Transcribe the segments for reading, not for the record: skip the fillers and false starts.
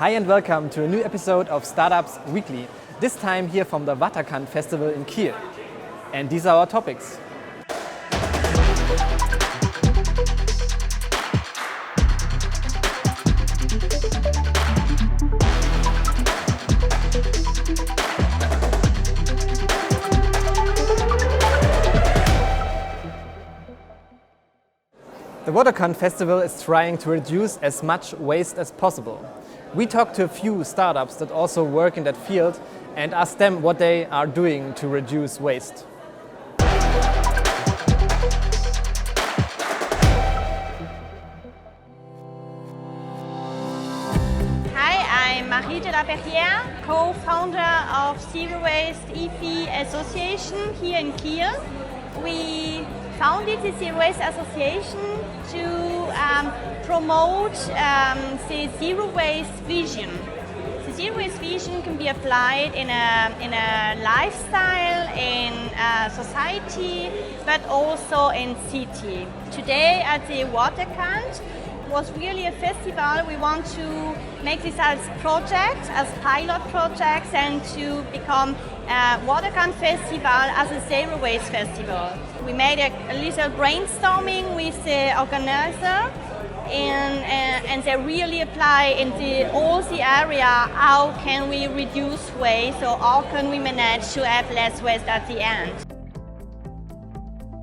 Hi and welcome to a new episode of Startups Weekly, this time here from the Waterkant Festival in Kiel. And these are our topics. The Waterkant Festival is trying to reduce as much waste as possible. We talked to a few startups that also work in that field and asked them what they are doing to reduce waste. Hi, I'm Marie de la Perrière, co-founder of Zero Waste EFI Association here in Kiel. We founded the Zero Waste Association to promote the zero waste vision. The zero waste vision can be applied in a lifestyle, in society, but also in city. Today at the Waterkant was really a festival. We want to make this as projects, as pilot projects, and to become Waterkant Festival as a zero waste festival. We made a little brainstorming with the organizer, and they really apply in all the area how can we reduce waste, or how can we manage to have less waste at the end.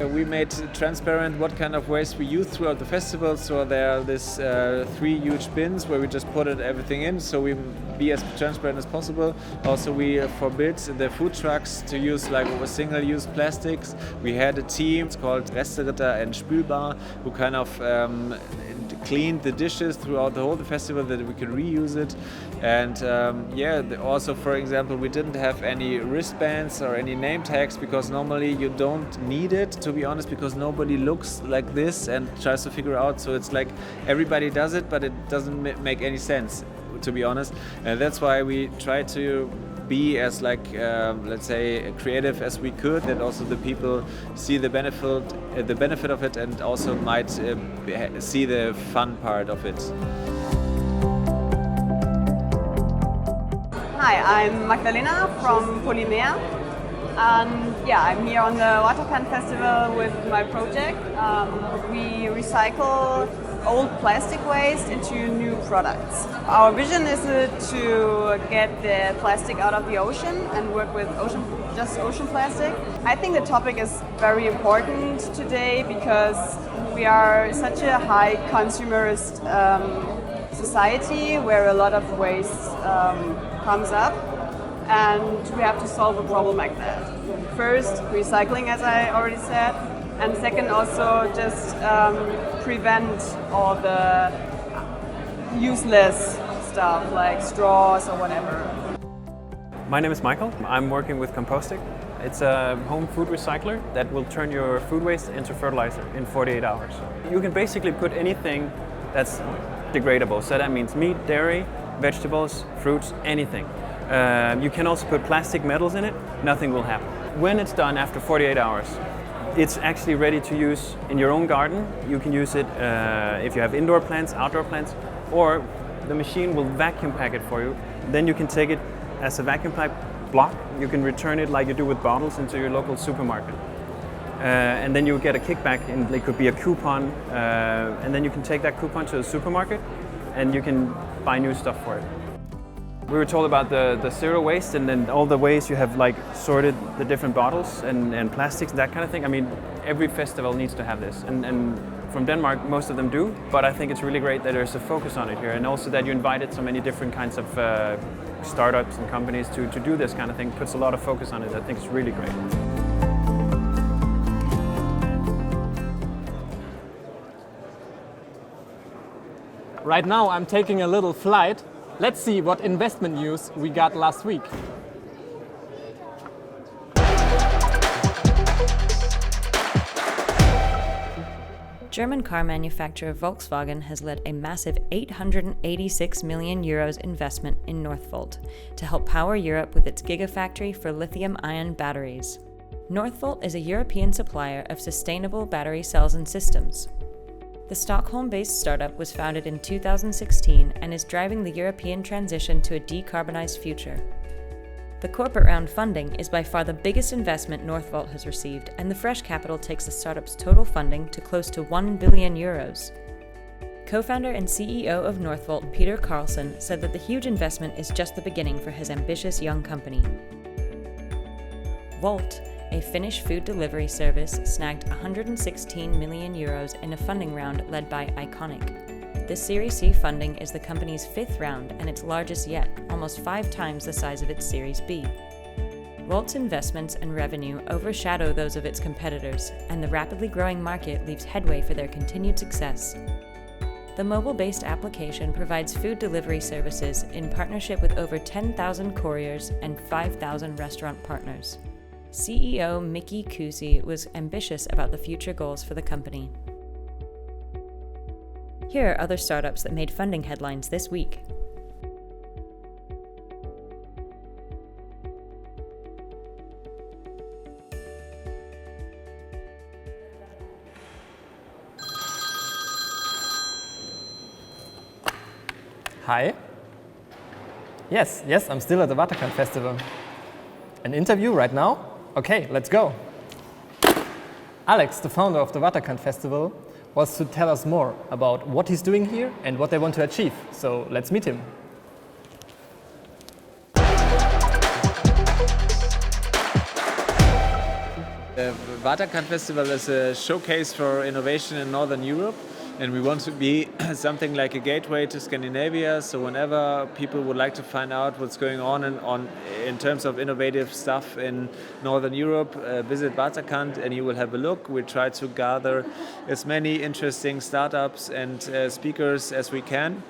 We made transparent what kind of waste we use throughout the festival, so there are these 3 huge bins where we just put everything in, so we be as transparent as possible. Also, we forbid the food trucks to use like single-use plastics. We had a team, it's called Resteretter and Spülbar, who kind of cleaned the dishes throughout the whole festival that we can reuse it. And also, for example, we didn't have any wristbands or any name tags, because normally you don't need it, to be honest, because nobody looks like this and tries to figure out. So it's like everybody does it, but it doesn't make any sense, to be honest. And that's why we try to be as let's say creative as we could, that also the people see the benefit of it, and also might see the fun part of it. Hi, I'm Magdalena from Polymer. I'm here on the Waterkant Festival with my project. We recycle old plastic waste into new products. Our vision is to get the plastic out of the ocean and work with ocean plastic. I think the topic is very important today because we are such a high consumerist society where a lot of waste comes up, and we have to solve a problem like that. First, recycling, as I already said, and second, also just prevent all the useless stuff like straws or whatever. My name is Michael. I'm working with Compostic. It's a home food recycler that will turn your food waste into fertilizer in 48 hours. You can basically put anything that's degradable. So that means meat, dairy, vegetables, fruits, anything. You can also put plastic metals in it, nothing will happen. When it's done after 48 hours, it's actually ready to use in your own garden. You can use it if you have indoor plants, outdoor plants, or the machine will vacuum pack it for you. Then you can take it as a vacuum pack block. You can return it like you do with bottles into your local supermarket. And then you get a kickback, and it could be a coupon, and then you can take that coupon to the supermarket and you can buy new stuff for it. We were told about the zero waste, and then all the ways you have like sorted the different bottles and plastics, that kind of thing. I mean, every festival needs to have this, and from Denmark most of them do, but I think it's really great that there's a focus on it here, and also that you invited so many different kinds of startups and companies to do this kind of thing. Puts a lot of focus on it. I think it's really great. Right now I'm taking a little flight. Let's see what investment news we got last week. German car manufacturer Volkswagen has led a massive 886 million euros investment in Northvolt to help power Europe with its gigafactory for lithium-ion batteries. Northvolt is a European supplier of sustainable battery cells and systems. The Stockholm-based startup was founded in 2016 and is driving the European transition to a decarbonized future. The corporate round funding is by far the biggest investment Northvolt has received, and the fresh capital takes the startup's total funding to close to 1 billion euros. Co-founder and CEO of Northvolt, Peter Carlson, said that the huge investment is just the beginning for his ambitious young company. Volt, a Finnish food delivery service, snagged 116 million euros in a funding round led by Iconic. This Series C funding is the company's fifth round and its largest yet, almost 5 times the size of its Series B. Volt's investments and revenue overshadow those of its competitors, and the rapidly growing market leaves headway for their continued success. The mobile-based application provides food delivery services in partnership with over 10,000 couriers and 5,000 restaurant partners. CEO Mickey Kusi was ambitious about the future goals for the company. Here are other startups that made funding headlines this week. Hi. Yes, I'm still at the Waterkant Festival. An interview right now? Okay, let's go. Alex, the founder of the Waterkant Festival, was to tell us more about what he's doing here and what they want to achieve. So let's meet him. The Waterkant Festival is a showcase for innovation in Northern Europe, and we want to be something like a gateway to Scandinavia. So whenever people would like to find out what's going on in terms of innovative stuff in Northern Europe, visit Waterkant and you will have a look. We try to gather as many interesting startups and speakers as we can,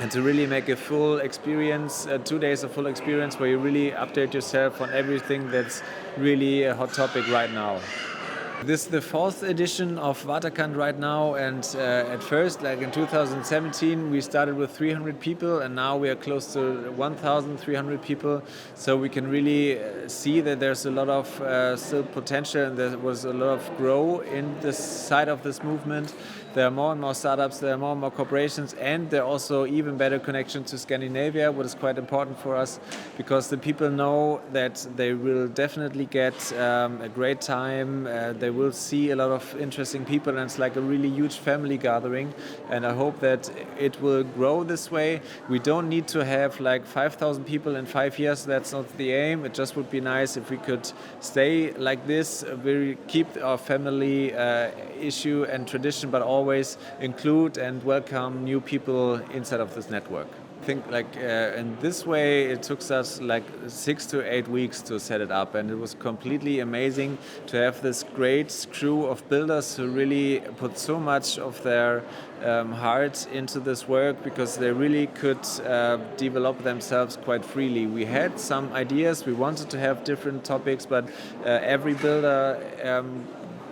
and to really make a full experience, 2 days of full experience where you really update yourself on everything that's really a hot topic right now. This is the 4th edition of Waterkant right now, and at first, like in 2017, we started with 300 people, and now we are close to 1,300 people. So we can really see that there's a lot of still potential, and there was a lot of growth in this side of this movement. There are more and more startups, there are more and more corporations, and there are also even better connections to Scandinavia, what is quite important for us, because the people know that they will definitely get a great time. They will see a lot of interesting people, and it's like a really huge family gathering. And I hope that it will grow this way. We don't need to have like 5,000 people in 5 years. That's not the aim. It just would be nice if we could stay like this. We keep our family issue and tradition, but always include and welcome new people inside of this network. I think in this way it took us like 6 to 8 weeks to set it up, and it was completely amazing to have this great crew of builders who really put so much of their heart into this work, because they really could develop themselves quite freely. We had some ideas, we wanted to have different topics, but every builder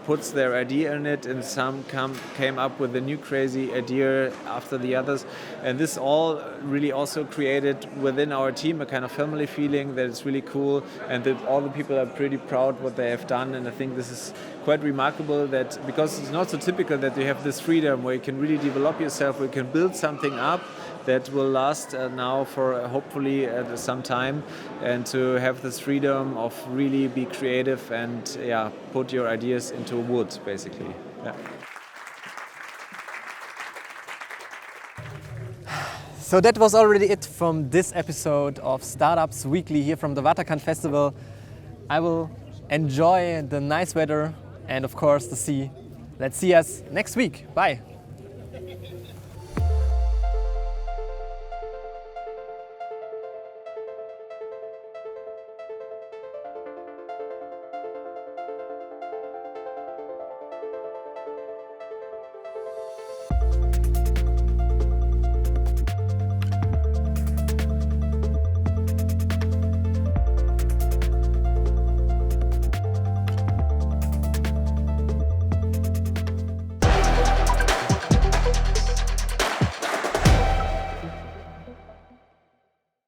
puts their idea in it, and some came up with a new crazy idea after the others, and this all really also created within our team a kind of family feeling that it's really cool, and that all the people are pretty proud what they have done. And I think this is quite remarkable, that because it's not so typical that you have this freedom where you can really develop yourself, where you can build something up that will last now for hopefully some time, and to have this freedom of really be creative and put your ideas into wood, basically. Yeah. So that was already it from this episode of Startups Weekly here from the Waterkant Festival. I will enjoy the nice weather and of course the sea. Let's see us next week. Bye.